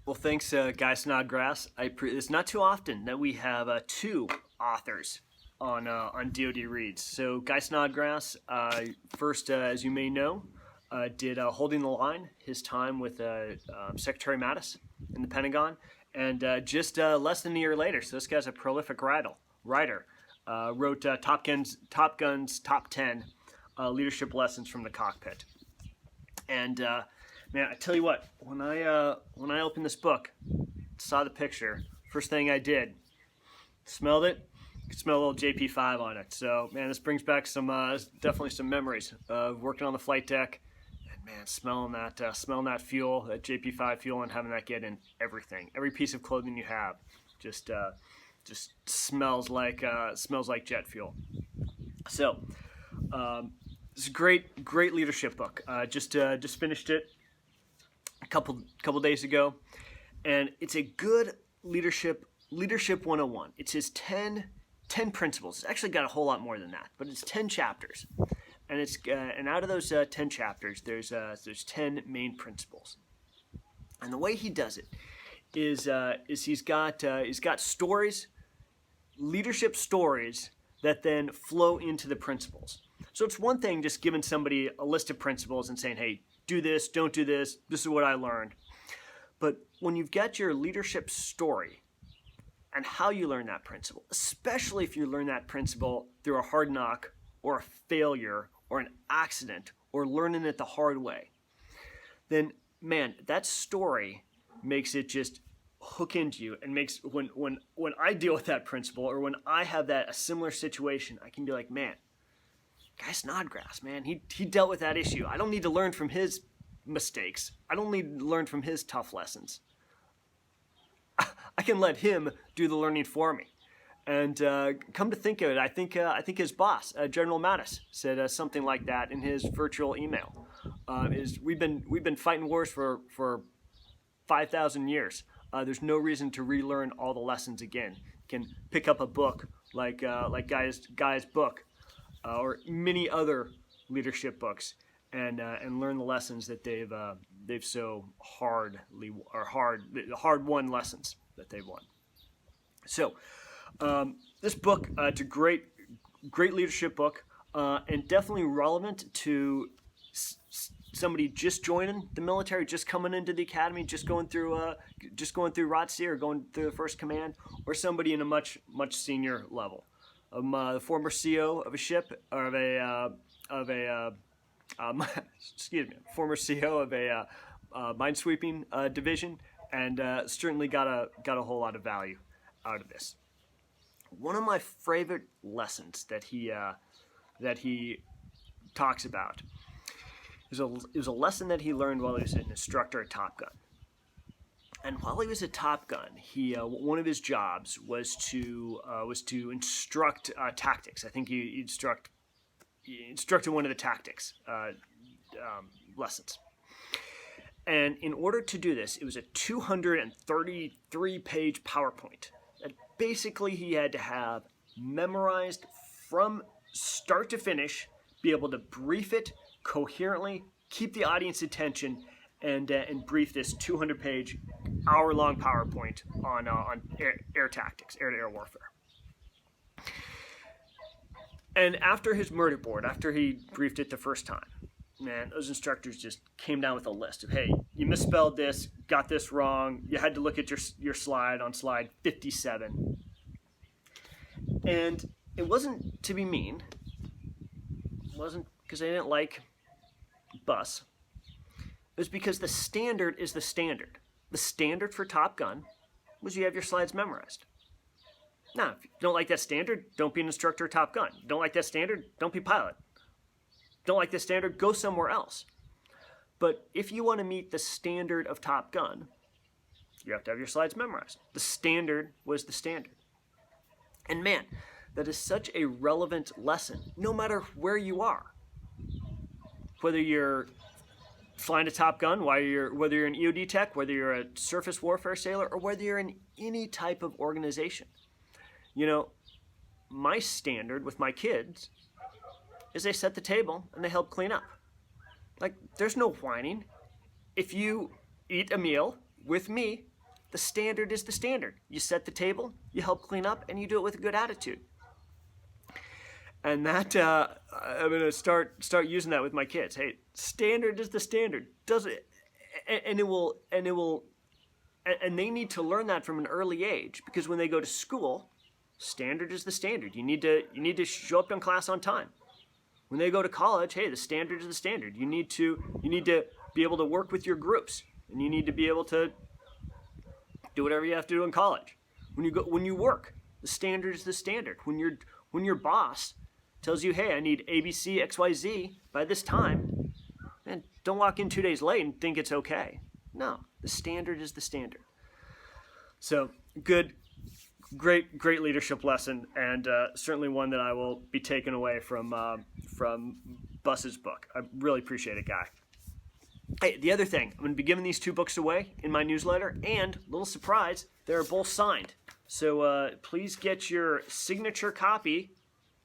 Well, thanks, Guy Snodgrass. It's not too often that we have two authors on DoD Reads. So, Guy Snodgrass, first, as you may know, did Holding the Line, his time with Secretary Mattis in the Pentagon, and just less than a year later. So, this guy's a prolific writer. Wrote TopGun's Top 10 Leadership Lessons from the Cockpit. And man, I tell you what, when I opened this book, saw the picture, first thing I did, smelled it, could smell a little JP5 on it. So man, this brings back definitely some memories of working on the flight deck, and man, smelling that fuel, that JP5 fuel, and having that get in everything, every piece of clothing you have, just smells like jet fuel. So. It's a great leadership book. Just finished it a couple days ago, and it's a good leadership 101. It's his 10 principles. It's actually got a whole lot more than that, but it's 10 chapters, and out of those 10 chapters, there's 10 main principles. And the way he does it is he's got stories, leadership stories that then flow into the principles. So it's one thing just giving somebody a list of principles and saying, hey, do this, don't do this, this is what I learned. But when you've got your leadership story and how you learn that principle, especially if you learn that principle through a hard knock or a failure or an accident or learning it the hard way, then man, that story makes it just hook into you and makes when I deal with that principle or when I have a similar situation, I can be like, man, Guy Snodgrass, man, he dealt with that issue. I don't need to learn from his mistakes. I don't need to learn from his tough lessons. I can let him do the learning for me. And come to think of it, I think his boss, General Mattis, said something like that in his virtual email. We've been fighting wars for 5,000 years. There's no reason to relearn all the lessons again. You can pick up a book like Guy's book. Or many other leadership books, and learn the lessons that they've so hard won lessons that they've won. So this book, it's a great leadership book, and definitely relevant to somebody just joining the military, just coming into the academy, just going through ROTC or going through the first command, or somebody in a much senior level. The former CO of a ship, or former CO of a minesweeping division, and certainly got a whole lot of value out of this. One of my favorite lessons that he talks about is a lesson that he learned while he was an instructor at Top Gun. And while he was at Top Gun, one of his jobs was to instruct tactics. I think he instructed one of the tactics lessons. And in order to do this, it was a 233-page PowerPoint that basically he had to have memorized from start to finish, be able to brief it coherently, keep the audience attention, and brief this 200-page, hour-long PowerPoint on air tactics, air-to-air warfare. And after his murder board, after he briefed it the first time, man, those instructors just came down with a list of, hey, you misspelled this, got this wrong, you had to look at your slide on slide 57. And it wasn't to be mean. It wasn't because I didn't like bus. It was because the standard is the standard. The standard for Top Gun was you have your slides memorized. Now, if you don't like that standard, don't be an instructor at Top Gun. Don't like that standard, don't be pilot. Don't like that standard, go somewhere else. But if you want to meet the standard of Top Gun, you have to have your slides memorized. The standard was the standard. And man, that is such a relevant lesson, no matter where you are. Whether you're flying a Top Gun, whether you're an EOD tech, whether you're a surface warfare sailor, or whether you're in any type of organization. You know, my standard with my kids is they set the table and they help clean up. Like, there's no whining. If you eat a meal with me, The standard is the standard. You set the table, you help clean up, and you do it with a good attitude. And that I'm gonna start using that with my kids. Hey, standard is the standard. Does it? And they need to learn that from an early age, because when they go to school, standard is the standard. You need to show up in class on time. When they go to college, hey, the standard is the standard. You need to be able to work with your groups, and you need to be able to do whatever you have to do in college. When you work, the standard is the standard. When your boss tells you, hey, I need ABC, XYZ by this time, and don't walk in 2 days late and think it's okay. No, the standard is the standard. So great leadership lesson, and certainly one that I will be taking away from Buss's book. I really appreciate it, Guy. Hey, the other thing, I'm going to be giving these 2 books away in my newsletter, and little surprise, they're both signed. So please get your signature copy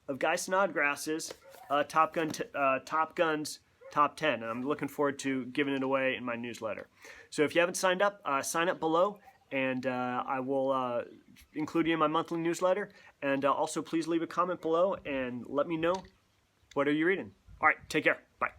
of Guy Snodgrass's TopGun's Top 10, and I'm looking forward to giving it away in my newsletter. So if you haven't signed up, sign up below, and I will include you in my monthly newsletter. And also, please leave a comment below and let me know what are you reading. All right, take care. Bye.